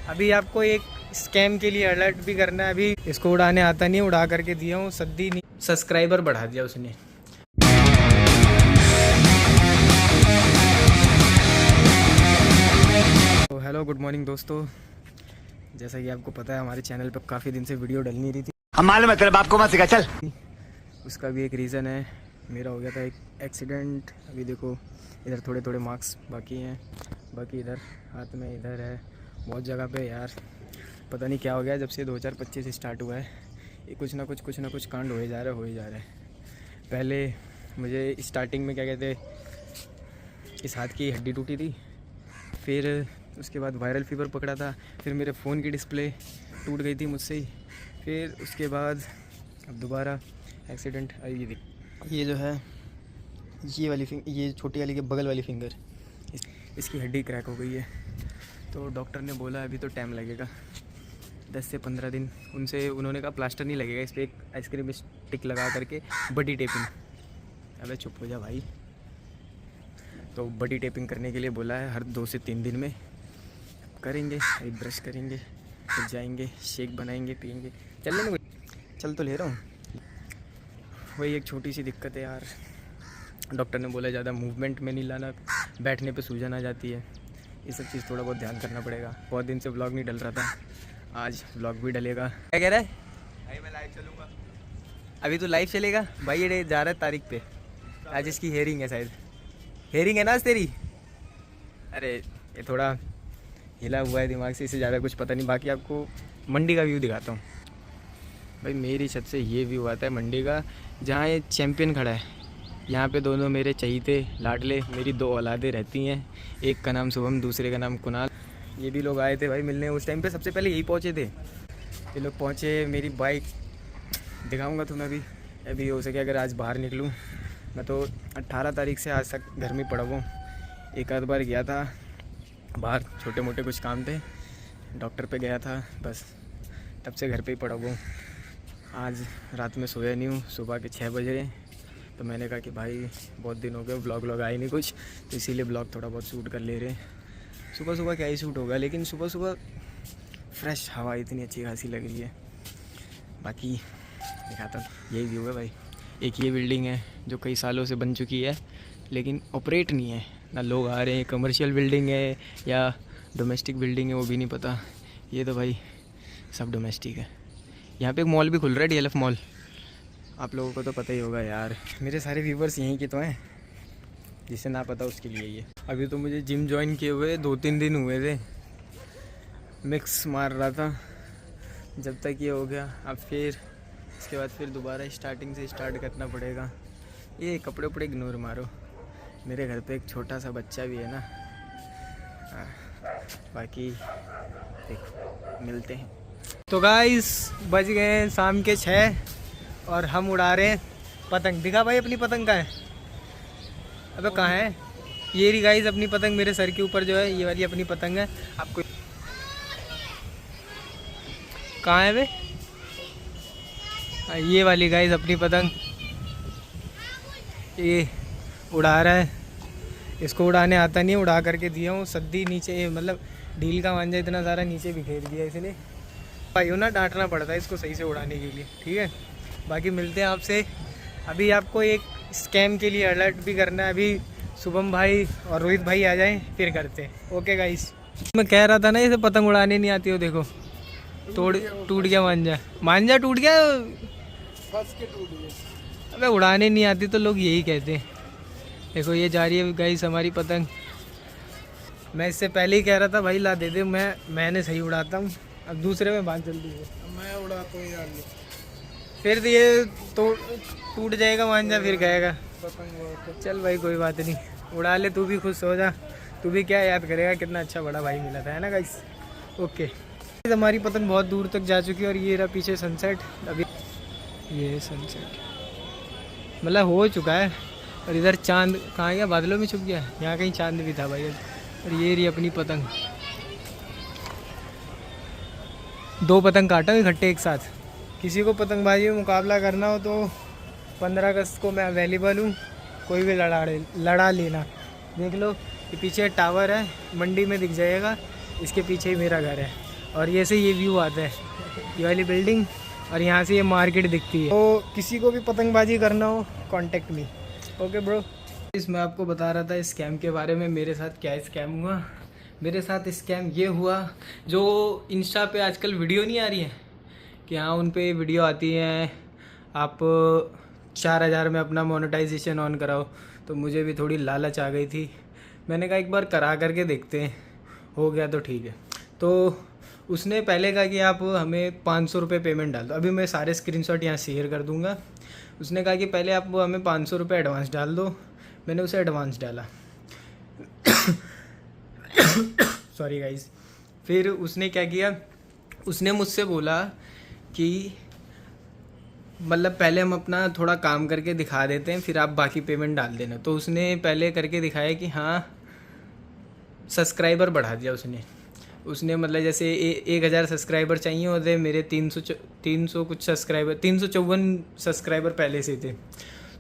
अभी आपको एक स्कैम के लिए अलर्ट भी करना है। अभी इसको उड़ाने आता नहीं, उड़ा करके दिया हूँ, सद्दी नहीं, सब्सक्राइबर बढ़ा दिया उसने। तो हेलो गुड मॉर्निंग दोस्तों, जैसा कि आपको पता है हमारे चैनल पर काफ़ी दिन से वीडियो डल नहीं रही थी। हम मालूम है तेरे बाप को मत सिखा, चल। उसका भी एक रीज़न है, मेरा हो गया था एक एक्सीडेंट। अभी देखो इधर थोड़े थोड़े मार्क्स बाकी हैं, बाकी इधर हाथ में इधर है, बहुत जगह पे यार पता नहीं क्या हो गया। जब से 2025 स्टार्ट हुआ है ये कुछ ना कुछ कांड हो ही जा रहा है। पहले मुझे स्टार्टिंग में क्या कहते, इस हाथ की हड्डी टूटी थी, फिर उसके बाद वायरल फीवर पकड़ा था, फिर मेरे फ़ोन की डिस्प्ले टूट गई थी मुझसे ही, फिर उसके बाद अब दोबारा एक्सीडेंट। ये जो है ये वाली ये छोटी वाली के बगल वाली फिंगर इसकी हड्डी क्रैक हो गई है। तो डॉक्टर ने बोला अभी तो टाइम लगेगा 10 से 15 दिन। उन्होंने कहा प्लास्टर नहीं लगेगा, इस पर एक आइसक्रीम स्टिक लगा करके बडी टेपिंग। अबे चुप हो जा भाई। तो बडी टेपिंग करने के लिए बोला है, हर 2 से 3 दिन में करेंगे। एक ब्रश करेंगे, फिर जाएंगे, शेक बनाएंगे, पियेंगे। चल लेना, चल तो ले रहा हूँ। वही एक छोटी सी दिक्कत है यार, डॉक्टर ने बोला ज़्यादा मूवमेंट में नहीं लाना, बैठने पे सूजन आ जाती है। ये सब चीज़ थोड़ा बहुत ध्यान करना पड़ेगा। बहुत दिन से व्लॉग नहीं डल रहा था, आज व्लॉग भी डलेगा। क्या कह रहा है भाई? मैं लाइव चलूँगा। अभी तो लाइव चलेगा भाई, ये जा रहा है तारीख पे। आज इसकी हेयरिंग है, शायद हेयरिंग है ना आज तेरी। अरे ये थोड़ा हिला हुआ है दिमाग से, इससे ज़्यादा कुछ पता नहीं। बाकी आपको मंडी का व्यू दिखाता हूँ भाई। मेरी छत से ये व्यू आता है मंडी का, जहाँ ये चैम्पियन खड़ा है। यहाँ पे दोनों मेरे चहीते लाडले, मेरी 2 औलादें रहती हैं। एक का नाम शुभम, दूसरे का नाम कुणाल। ये भी लोग आए थे भाई मिलने उस टाइम पे, सबसे पहले यही पहुँचे थे। ये लोग पहुँचे, मेरी बाइक दिखाऊंगा तुम्हें अभी हो सके अगर आज बाहर निकलूँ। मैं तो 18 तारीख से आज तक घर में पड़ा हूँ। एक आध बार गया था बाहर, छोटे मोटे कुछ काम थे, डॉक्टर पे गया था, बस तब से घर पे ही पड़ा हूँ। आज रात में सोया नहीं हूँ, सुबह के 6 बजे। तो मैंने कहा कि भाई बहुत दिन हो गए व्लॉग आए नहीं कुछ, तो इसीलिए ब्लॉग थोड़ा बहुत शूट कर ले रहे। सुबह सुबह क्या ही शूट होगा, लेकिन सुबह सुबह फ्रेश हवा इतनी अच्छी खासी लग रही है। बाकी दिखाता हूँ, यही व्यू है भाई। एक ये बिल्डिंग है जो कई सालों से बन चुकी है, लेकिन ऑपरेट नहीं है, ना लोग आ रहे हैं। कमर्शियल बिल्डिंग है या डोमेस्टिक बिल्डिंग है वो भी नहीं पता। ये तो भाई सब डोमेस्टिक है। यहाँ पे एक मॉल भी खुल रहा है, DLF मॉल, आप लोगों को तो पता ही होगा यार। मेरे सारे व्यूवर्स यहीं के तो हैं, जिसे ना पता उसके लिए ये। अभी तो मुझे जिम ज्वाइन किए हुए 2-3 दिन हुए थे, मिक्स मार रहा था जब तक ये हो गया। अब फिर इसके बाद फिर दोबारा स्टार्टिंग से स्टार्ट करना पड़ेगा। ये कपड़े उपड़े इग्नोर मारो, मेरे घर पे एक छोटा सा बच्चा भी है ना। बाकी देखो मिलते हैं। तो गाइस बज गए शाम के 6 और हम उड़ा रहे हैं पतंग। दिखा भाई अपनी पतंग कहाँ है? अबे कहाँ है? ये रही गाइस अपनी पतंग, मेरे सर के ऊपर जो है ये वाली अपनी पतंग है। आपको कहाँ है वे? ये वाली गाइस अपनी पतंग, ये उड़ा रहा है। इसको उड़ाने आता नहीं, उड़ा करके दिया हूँ, सद्दी नीचे, मतलब ढील का मांझा इतना सारा नीचे बिखेर दिया इसने। भाइयों ना डांटना पड़ता है इसको सही से उड़ाने के लिए, ठीक है। बाकी मिलते हैं आपसे। अभी आपको एक स्कैम के लिए अलर्ट भी करना है। अभी शुभम भाई और रोहित भाई आ जाएं फिर करते हैं। ओके गाइस, मैं कह रहा था ना इसे पतंग उड़ाने नहीं आती हो, देखो टूट गया मांझा टूट गया, फंस के टूट गया। अबे उड़ाने नहीं आती तो लोग यही कहते हैं। देखो ये जा रही है गाइस हमारी पतंग। मैं इससे पहले ही कह रहा था भाई ला दे दे, मैंने सही उड़ाता हूँ। अब दूसरे में बांध जल्दी है, मैं उड़ाता हूँ यार, फिर ये तो टूट जाएगा मांझा, फिर कहेगा पतंग। चल भाई कोई बात नहीं, उड़ा ले, तू भी खुश हो जा। तू भी क्या याद करेगा कितना अच्छा बड़ा भाई मिला था, है ना गाइस। ओके, हमारी पतंग बहुत दूर तक जा चुकी है और ये रहा पीछे सनसेट। अभी ये सनसेट मतलब हो चुका है, और इधर चांद कहाँ गया, बादलों में छुप गया। यहाँ कहीं चांद भी था भाई। और ये रही अपनी पतंग, 2 पतंग काटा इकट्ठे एक साथ। किसी को पतंगबाजी में मुकाबला करना हो तो 15 अगस्त को मैं अवेलेबल हूँ, कोई भी लड़ा लेना। देख लो ये पीछे टावर है, मंडी में दिख जाएगा, इसके पीछे ही मेरा घर है। और ये से ये व्यू आता है, ये वाली बिल्डिंग, और यहाँ से ये मार्केट दिखती है। तो किसी को भी पतंगबाजी करना हो कांटेक्ट मी। Okay bro. मैं आपको बता रहा था स्कैम के बारे में, मेरे साथ क्या स्कैम हुआ। मेरे साथ स्कैम ये हुआ, जो इंस्टा पे आजकल वीडियो नहीं आ रही है कि हाँ उन पे वीडियो आती हैं आप 4000 में अपना मोनेटाइजेशन ऑन कराओ। तो मुझे भी थोड़ी लालच आ गई थी, मैंने कहा एक बार करा करके देखते हैं, हो गया तो ठीक है। तो उसने पहले कहा कि आप हमें 500 रुपये पेमेंट डाल दो। अभी मैं सारे स्क्रीनशॉट यहाँ शेयर कर दूँगा। उसने कहा कि पहले आप हमें 500 रुपये एडवांस डाल दो। मैंने उसे एडवांस डाला सॉरी गाइस। फिर उसने क्या किया, उसने मुझसे बोला कि मतलब पहले हम अपना थोड़ा काम करके दिखा देते हैं, फिर आप बाकी पेमेंट डाल देना। तो उसने पहले करके दिखाया कि हाँ सब्सक्राइबर बढ़ा दिया उसने मतलब जैसे 1000 सब्सक्राइबर चाहिए होते, मेरे 300 कुछ सब्सक्राइबर, 354 सब्सक्राइबर पहले से थे,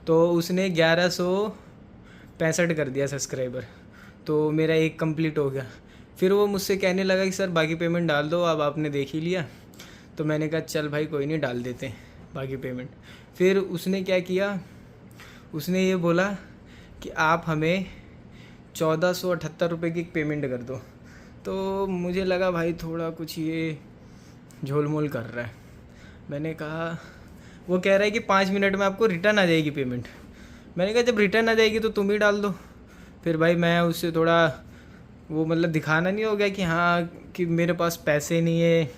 तो उसने 1165 कर दिया सब्सक्राइबर। तो मेरा एक कंप्लीट हो गया। फिर वो मुझसे कहने लगा कि सर बाकी पेमेंट डाल दो, अब आपने देख ही लिया। तो मैंने कहा चल भाई कोई नहीं, डाल देते हैं बाकी पेमेंट। फिर उसने क्या किया, उसने ये बोला कि आप हमें 1478 रुपये की पेमेंट कर दो। तो मुझे लगा भाई थोड़ा कुछ ये झोलमोल कर रहा है। मैंने कहा, वो कह रहा है कि 5 मिनट में आपको रिटर्न आ जाएगी पेमेंट। मैंने कहा जब रिटर्न आ जाएगी तो तुम ही डाल दो। फिर भाई मैं उससे थोड़ा वो मतलब दिखाना नहीं हो गया कि हाँ कि मेरे पास पैसे नहीं है।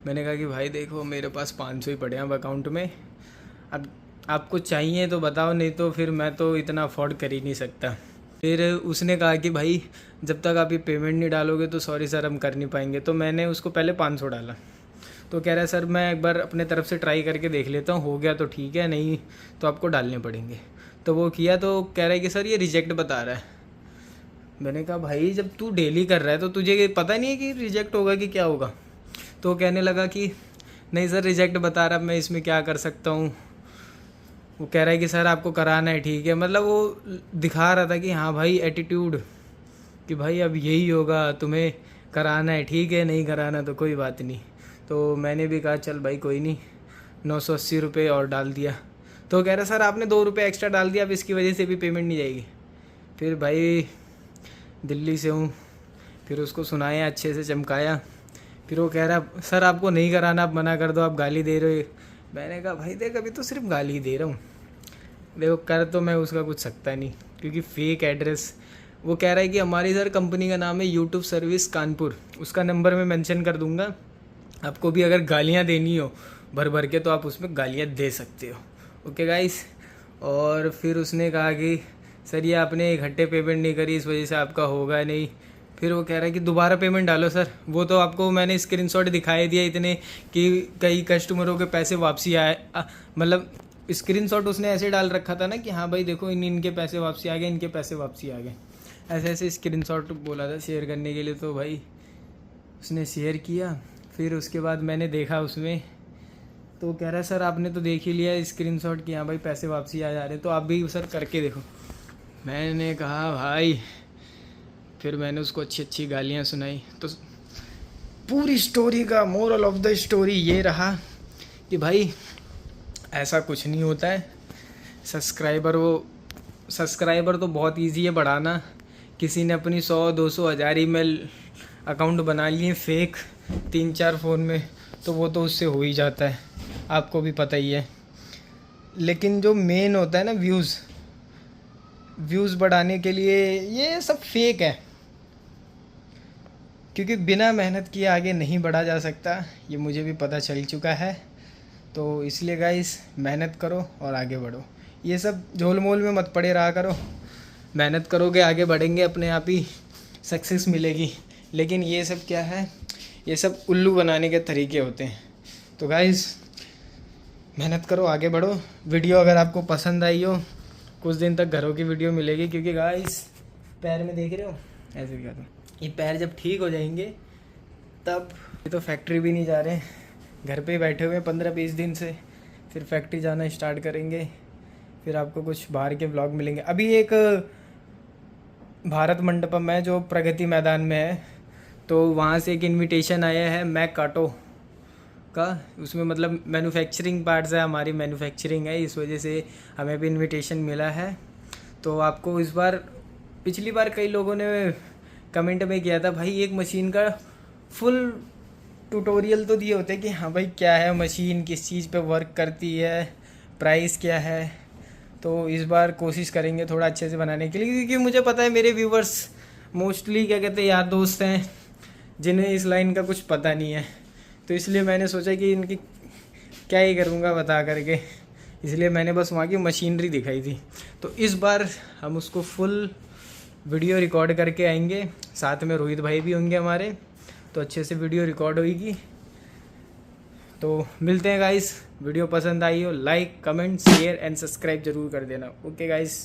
मैंने कहा कि भाई देखो मेरे पास 500 ही पड़े हैं अब अकाउंट में, अब आपको चाहिए तो बताओ, नहीं तो फिर मैं तो इतना अफोर्ड कर ही नहीं सकता। फिर उसने कहा कि भाई जब तक आप ये पेमेंट नहीं डालोगे तो सॉरी सर हम कर नहीं पाएंगे। तो मैंने उसको पहले 500 डाला। तो कह रहा है सर मैं एक बार अपने तरफ से ट्राई करके देख लेता हूँ, हो गया तो ठीक है, नहीं तो आपको डालने पड़ेंगे। तो वो किया, तो कह रहा है कि सर ये रिजेक्ट बता रहा है। मैंने कहा भाई जब तू डेली कर रहा है तो तुझे पता नहीं है कि रिजेक्ट होगा कि क्या होगा। तो कहने लगा कि नहीं सर रिजेक्ट बता रहा, मैं इसमें क्या कर सकता हूँ। वो कह रहा है कि सर आपको कराना है, ठीक है। मतलब वो दिखा रहा था कि हाँ भाई एटीट्यूड, कि भाई अब यही होगा, तुम्हें कराना है, ठीक है, नहीं कराना तो कोई बात नहीं। तो मैंने भी कहा चल भाई कोई नहीं, 980 रुपये और डाल दिया। तो कह रहा सर आपने 2 रुपये एक्स्ट्रा डाल दिया, अब इसकी वजह से भी पेमेंट नहीं जाएगी। फिर भाई दिल्ली से हूँ, फिर उसको सुनाया, अच्छे से चमकाया। फिर वो कह रहा सर आपको नहीं कराना, आप मना कर दो, आप गाली दे रहे हो। मैंने कहा भाई देख अभी तो सिर्फ गाली ही दे रहा हूँ, देखो कर तो मैं उसका कुछ सकता नहीं, क्योंकि फेक एड्रेस। वो कह रहा है कि हमारी सर कंपनी का नाम है यूट्यूब सर्विस कानपुर, उसका नंबर मैं मेंशन कर दूंगा। आपको भी अगर गालियाँ देनी हो भर भर के तो आप उसमें गालियाँ दे सकते हो। Okay guys. और फिर उसने कहा कि सर ये आपने इकट्ठे पेमेंट नहीं करी, इस वजह से आपका होगा नहीं। फिर वो कह रहा है कि दोबारा पेमेंट डालो सर। वो तो आपको मैंने स्क्रीनशॉट दिखाई दिया इतने कि कई कस्टमरों के पैसे वापसी आए, मतलब स्क्रीनशॉट उसने ऐसे डाल रखा था ना कि हाँ भाई देखो इनके पैसे वापसी आ गए, इनके पैसे वापसी आ गए, ऐसे ऐसे स्क्रीनशॉट बोला था शेयर करने के लिए। तो भाई उसने शेयर किया। फिर उसके बाद मैंने देखा उसमें, तो कह रहा है सर आपने तो देख ही लिया स्क्रीनशॉट कि हाँ भाई पैसे वापसी आ जा रहे हैं, तो आप भी सर करके देखो। मैंने कहा भाई, फिर मैंने उसको अच्छी अच्छी गालियाँ सुनाई। तो पूरी स्टोरी का मोरल ऑफ द स्टोरी ये रहा कि भाई ऐसा कुछ नहीं होता है। सब्सक्राइबर तो बहुत इजी है बढ़ाना। किसी ने अपनी 100, 200, 1000 ईमेल अकाउंट बना लिए फेक 3-4 फ़ोन में, तो वो तो उससे हो ही जाता है, आपको भी पता ही है। लेकिन जो मेन होता है ना व्यूज़ बढ़ाने के लिए, ये सब फेक है, क्योंकि बिना मेहनत किए आगे नहीं बढ़ा जा सकता, ये मुझे भी पता चल चुका है। तो इसलिए गाइस मेहनत करो और आगे बढ़ो, ये सब झोल मोल में मत पड़े रहा करो। मेहनत करोगे आगे बढ़ेंगे, अपने आप ही सक्सेस मिलेगी। लेकिन ये सब क्या है, ये सब उल्लू बनाने के तरीके होते हैं। तो गाइस मेहनत करो, आगे बढ़ो। वीडियो अगर आपको पसंद आई हो, कुछ दिन तक घरों की वीडियो मिलेगी, क्योंकि गाइस पैर में देख रहे हो ऐसे भी कहता हूँ, ये पैर जब ठीक हो जाएंगे तब, ये तो फैक्ट्री भी नहीं जा रहे, घर पे ही बैठे हुए 15-20 दिन से, फिर फैक्ट्री जाना स्टार्ट करेंगे, फिर आपको कुछ बाहर के व्लॉग मिलेंगे। अभी एक भारत मंडपम है जो प्रगति मैदान में है, तो वहाँ से एक इनविटेशन आया है मैकाटो का, उसमें मतलब मैन्युफैक्चरिंग पार्ट्स है, हमारी मैन्युफैक्चरिंग है, इस वजह से हमें भी इनविटेशन मिला है। तो आपको इस बार, पिछली बार कई लोगों ने कमेंट में किया था भाई एक मशीन का फुल ट्यूटोरियल तो दिए होते कि हाँ भाई क्या है मशीन, किस चीज़ पे वर्क करती है, प्राइस क्या है। तो इस बार कोशिश करेंगे थोड़ा अच्छे से बनाने के लिए, क्योंकि मुझे पता है मेरे व्यूवर्स मोस्टली क्या कहते हैं यार दोस्त हैं जिन्हें इस लाइन का कुछ पता नहीं है। तो इसलिए मैंने सोचा कि इनकी क्या ही करूँगा बता करके, इसलिए मैंने बस वहाँ की मशीनरी दिखाई थी। तो इस बार हम उसको फुल वीडियो रिकॉर्ड करके आएंगे, साथ में रोहित भाई भी होंगे हमारे, तो अच्छे से वीडियो रिकॉर्ड होगी। तो मिलते हैं गाइस, वीडियो पसंद आई हो like comment share and subscribe जरूर कर देना। Okay guys.